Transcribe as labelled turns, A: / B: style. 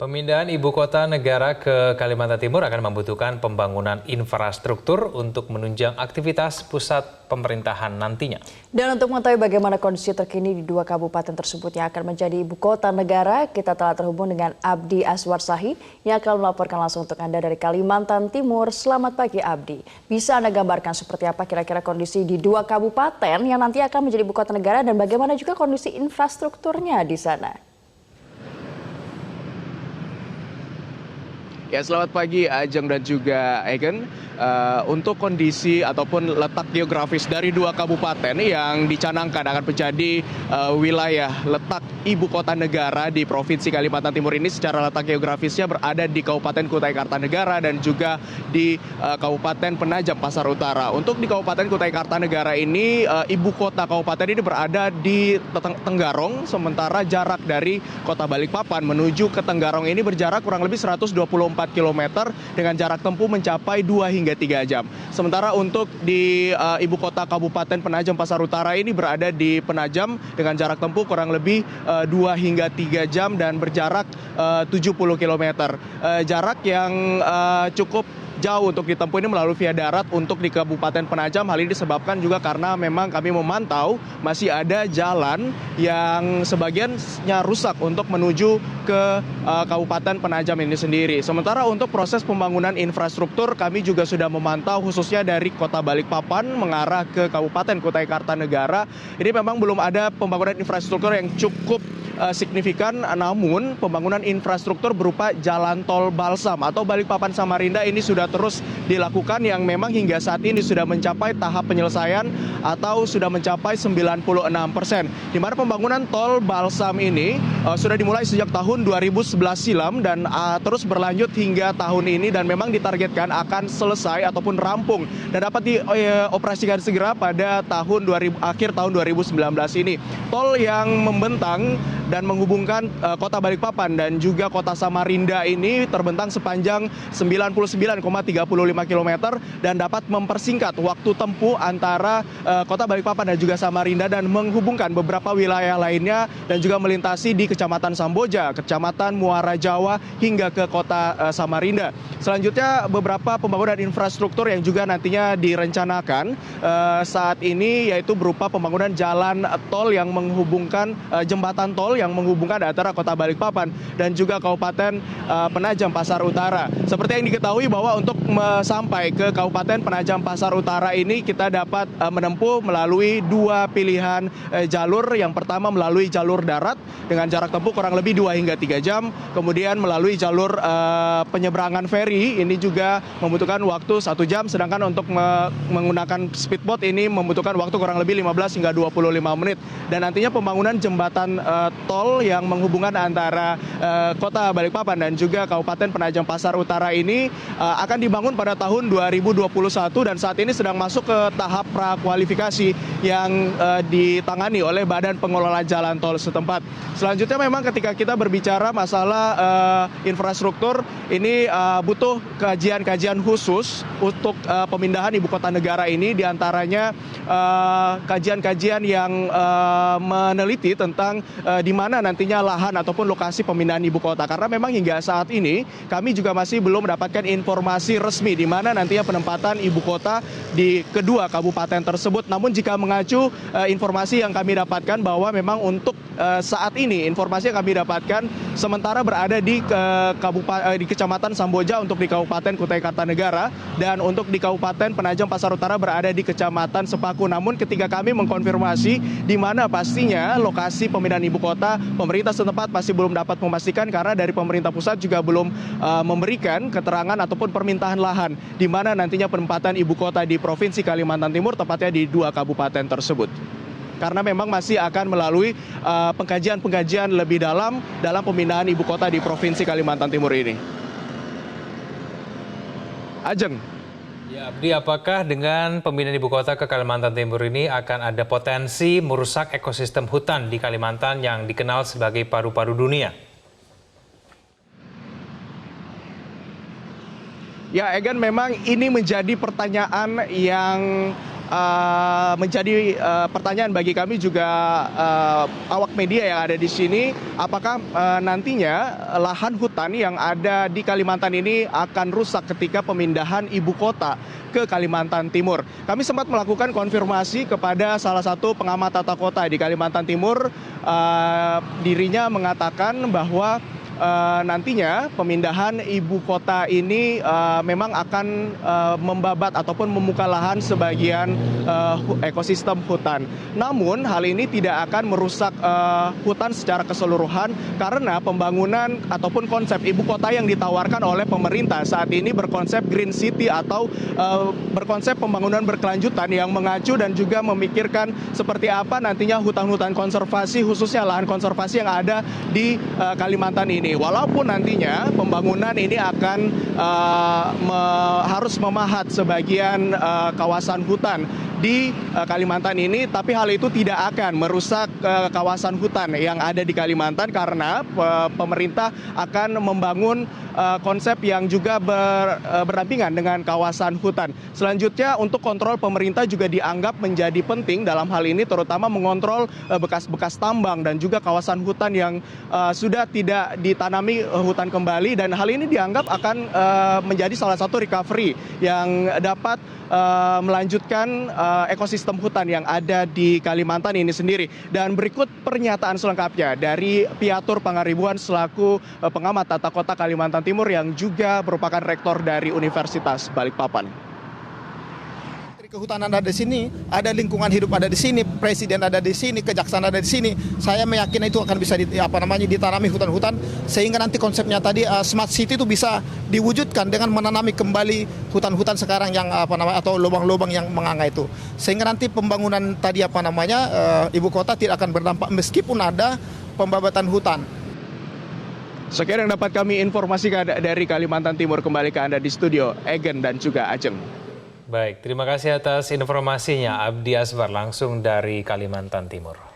A: Pemindahan ibu kota negara ke Kalimantan Timur akan membutuhkan pembangunan infrastruktur untuk menunjang aktivitas pusat pemerintahan nantinya.
B: Dan untuk mengetahui bagaimana kondisi terkini di dua kabupaten tersebut yang akan menjadi ibu kota negara, kita telah terhubung dengan Abdi Aswarsahi yang akan melaporkan langsung untuk Anda dari Kalimantan Timur. Selamat pagi Abdi. Bisa Anda gambarkan seperti apa kira-kira kondisi di dua kabupaten yang nanti akan menjadi ibu kota negara dan bagaimana juga kondisi infrastrukturnya di sana?
C: Ya, selamat pagi Ajeng dan juga Egen. Untuk kondisi ataupun letak geografis dari dua kabupaten yang dicanangkan akan menjadi wilayah letak ibu kota negara di Provinsi Kalimantan Timur ini, secara letak geografisnya berada di Kabupaten Kutai Kartanegara dan juga di Kabupaten Penajam Pasar Utara. Untuk di Kabupaten Kutai Kartanegara ini, ibu kota kabupaten ini berada di Tenggarong, sementara jarak dari kota Balikpapan menuju ke Tenggarong ini berjarak kurang lebih 124 km dengan jarak tempuh mencapai 2 hingga 3 jam. Sementara untuk di ibu kota Kabupaten Penajam Pasar Utara ini berada di Penajam dengan jarak tempuh kurang lebih 2 hingga 3 jam dan berjarak 70 km. Jarak yang cukup jauh untuk ditempuh ini melalui via darat untuk di Kabupaten Penajam. Hal ini disebabkan juga karena memang kami memantau masih ada jalan yang sebagiannya rusak untuk menuju ke Kabupaten Penajam ini sendiri. Sementara untuk proses pembangunan infrastruktur kami juga sudah memantau khususnya dari kota Balikpapan mengarah ke Kabupaten Kutai Kartanegara. Ini memang belum ada pembangunan infrastruktur yang cukup signifikan, namun pembangunan infrastruktur berupa jalan tol Balsam atau Balikpapan Samarinda ini sudah terus dilakukan yang memang hingga saat ini sudah mencapai tahap penyelesaian atau sudah mencapai 96%. Di mana pembangunan tol Balsam ini sudah dimulai sejak tahun 2011 silam dan terus berlanjut hingga tahun ini dan memang ditargetkan akan selesai ataupun rampung dan dapat dioperasikan segera pada akhir tahun 2019 ini. Tol yang membentang dan menghubungkan kota Balikpapan dan juga kota Samarinda ini terbentang sepanjang 99,35 km dan dapat mempersingkat waktu tempuh antara kota Balikpapan dan juga Samarinda dan menghubungkan beberapa wilayah lainnya dan juga melintasi di Kecamatan Samboja, Kecamatan Muara Jawa hingga ke kota Samarinda. Selanjutnya beberapa pembangunan infrastruktur yang juga nantinya direncanakan saat ini yaitu berupa pembangunan jalan tol yang menghubungkan jembatan tol yang menghubungkan antara kota Balikpapan dan juga Kabupaten Penajam Pasar Utara. Seperti yang diketahui bahwa untuk sampai ke Kabupaten Penajam Pasar Utara ini kita dapat menempuh melalui dua pilihan jalur. Yang pertama melalui jalur darat dengan jarak tempuh kurang lebih 2 hingga 3 jam. Kemudian melalui jalur penyeberangan feri ini juga membutuhkan waktu 1 jam. Sedangkan untuk menggunakan speedboat ini membutuhkan waktu kurang lebih 15 hingga 25 menit. Dan nantinya pembangunan jembatan tol yang menghubungkan antara kota Balikpapan dan juga Kabupaten Penajam Pasar Utara ini akan dibangun pada tahun 2021 dan saat ini sedang masuk ke tahap prakualifikasi yang ditangani oleh Badan Pengelola Jalan Tol setempat. Selanjutnya memang ketika kita berbicara masalah infrastruktur ini butuh kajian-kajian khusus untuk pemindahan ibu kota negara ini, diantaranya kajian-kajian yang meneliti tentang di mana nantinya lahan ataupun lokasi pemindahan ibu kota. Karena memang hingga saat ini kami juga masih belum mendapatkan informasi resmi di mana nantinya penempatan ibu kota di kedua kabupaten tersebut. Namun jika mengacu informasi yang kami dapatkan bahwa memang untuk saat ini informasi yang kami dapatkan sementara berada di Kecamatan Samboja untuk di Kabupaten Kutai Kartanegara dan untuk di Kabupaten Penajam Pasar Utara berada di Kecamatan Sepaku. Namun ketika kami mengkonfirmasi di mana pastinya lokasi pemindahan ibu kota, pemerintah setempat masih belum dapat memastikan karena dari pemerintah pusat juga belum memberikan keterangan ataupun permintaan lahan di mana nantinya penempatan ibu kota di Provinsi Kalimantan Timur, tepatnya di dua kabupaten tersebut. Karena memang masih akan melalui pengkajian-pengkajian lebih dalam pemindahan ibu kota di Provinsi Kalimantan Timur ini. Ajeng.
A: Ya, Abdi, apakah dengan pemindahan ibu kota ke Kalimantan Timur ini akan ada potensi merusak ekosistem hutan di Kalimantan yang dikenal sebagai paru-paru dunia?
C: Ya, Egan, memang ini menjadi pertanyaan yang menjadi pertanyaan bagi kami juga awak media yang ada di sini, apakah nantinya lahan hutan yang ada di Kalimantan ini akan rusak ketika pemindahan ibu kota ke Kalimantan Timur. Kami sempat melakukan konfirmasi kepada salah satu pengamat tata kota di Kalimantan Timur. Dirinya mengatakan bahwa nantinya pemindahan ibu kota ini memang akan membabat ataupun membuka lahan sebagian ekosistem hutan. Namun hal ini tidak akan merusak hutan secara keseluruhan karena pembangunan ataupun konsep ibu kota yang ditawarkan oleh pemerintah saat ini berkonsep green city atau berkonsep pembangunan berkelanjutan yang mengacu dan juga memikirkan seperti apa nantinya hutan-hutan konservasi khususnya lahan konservasi yang ada di Kalimantan ini. Walaupun nantinya pembangunan ini akan harus memahat sebagian kawasan hutan di Kalimantan ini, tapi hal itu tidak akan merusak kawasan hutan yang ada di Kalimantan karena pemerintah akan membangun konsep yang juga berdampingan dengan kawasan hutan. Selanjutnya untuk kontrol pemerintah juga dianggap menjadi penting dalam hal ini, terutama mengontrol bekas-bekas tambang dan juga kawasan hutan yang sudah tidak ditanami hutan kembali, dan hal ini dianggap akan menjadi salah satu recovery yang dapat melanjutkan ekosistem hutan yang ada di Kalimantan ini sendiri. Dan berikut pernyataan selengkapnya dari Piatur Pangaribuan selaku pengamat tata kota Kalimantan Timur yang juga merupakan rektor dari Universitas Balikpapan.
D: Kehutanan ada di sini, ada lingkungan hidup ada di sini, presiden ada di sini, kejaksaan ada di sini. Saya meyakini itu akan bisa ditanami hutan-hutan sehingga nanti konsepnya tadi smart city itu bisa diwujudkan dengan menanami kembali hutan-hutan sekarang yang atau lubang-lubang yang menganga itu. Sehingga nanti pembangunan tadi ibu kota tidak akan berdampak meskipun ada pembabatan hutan.
C: Sekian yang dapat kami informasikan dari Kalimantan Timur. Kembali ke Anda di studio, Egen dan juga Ajeng.
A: Baik, terima kasih atas informasinya Abdi Asbar langsung dari Kalimantan Timur.